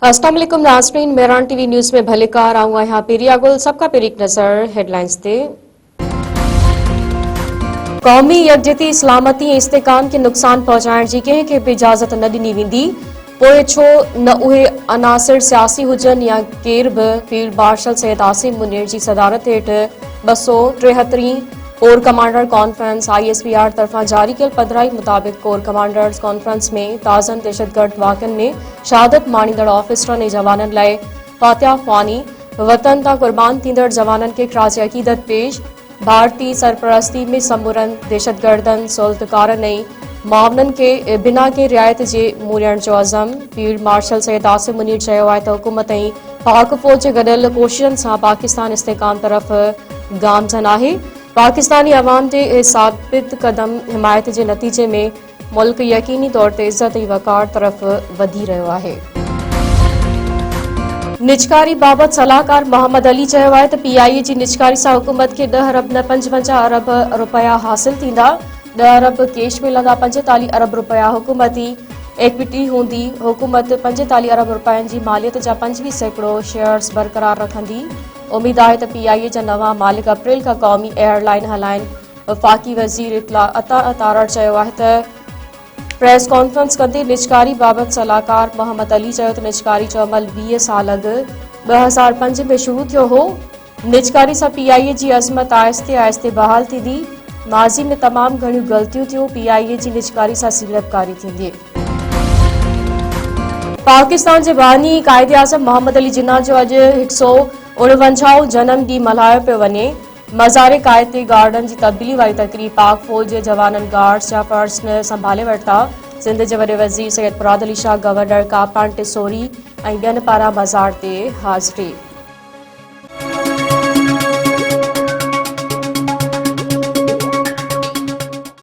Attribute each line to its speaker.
Speaker 1: अस्सलाम वालेकुम नाज़रीन, मेरान टीवी न्यूज़ में भलेकार आऊँ यहाँ पेरिया गुल सबका पेरी एक नज़र हेडलाइंस ते कौमी यकजहती सलामती ऐं इस्तेकाम के नुक़सान पहुंचाइण जी कंहिं खे बि इजाज़त न ॾिनी वेंदी। पोइ छो न उहे अनासिर सियासी हुजनि या केर बि फील्ड मार्शल सैयद आसिम मुनीर जी सदारत हेठि 273 कोर कमांडर कॉन्फ्रेंस ISPR तरफ़ां जारी कयल पधिराई मुताबिक़ कोर कमांडर्स कॉन्फ्रेंस में ताज़नि दहशतगर्द वाक़िअनि में शहादत माणींदड़ ऑफिसरनि ऐं जवाननि लाइ फातिहा ख़्वानी, वतन तां क़ुर्बान थींदड़ जवाननि खे ख़राज अक़ीदत पेश, भारतीय सरपरस्ती में समूरनि दहशतगर्दनि सोल्तकारनि ऐं मामलनि के बिना के रियायत जे मूरियण जो अज़म। फील्ड मार्शल सैयद आसिम मुनीर चयो आहे त हुकूमत ऐं पाक फ़ौज जे गॾियल कोशिशनि सां पाकिस्तान इस्तेकाम तरफ़ गामज़न आहे। पाकिस्तानी अवाम जे साबित कदम हिमायत जे नतीजे में मुल्क यकीनी तौर ते इज़्ज़त ऐं वक़ार तरफ़ वधी रहियो आहे। निजकारी बाबति सलाहकार मोहम्मद अली चयो आहे त PIA जी निजकारी सां हुकूमत खे 10 अरब न 55 अरब रुपया हासिल थींदा। 10 अरब कैश मिलंदा, 45 अरब रुपया हुकूमती इक्विटी हूंदी। हुकूमत 45 अरब रुपयनि जी मालियत जा 25% शेयर्स बरक़रार रखंदी। उम्मीद आहे त PIA जा नवां मालिक अप्रैल खां क़ौमी एयरलाइन हलाइनि। वफ़ाक़ी वज़ीर इत्तला अता तारड़ चयो आहे त प्रेस कॉन्फ्रेंस कंदे निजकारी बाबति सलाहकार मोहम्मद अली चयो त निजकारी जो अमल 20 साल अॻु 2005 में शुरू थियो हो। निजकारी सां PIA जी अज़मत आहिस्ते आहिस्ते बहाल थींदी। माज़ी में तमामु घणियूं ग़लतियूं थियूं। PIA जी निजकारी सां सीड़पकारी थींदी। पाकिस्तान जे बानी कायदे आज़म मोहम्मद अली जिन्ना जो अॼु 149 जनम ॾींहुं मल्हायो पियो वञे। मज़ार कायदे गार्डन जी तब्दीली वारी तक़रीब पाक फ़ौज जे जवाननि गार्ड्स जा फर्ज़ संभाले वरिता। सिंध जे वॾे वज़ीर सैयद मुराद अली शाह, गवर्नर कापान टिसोरी ऐं ॿियनि पारां मज़ार ते हाज़िरी।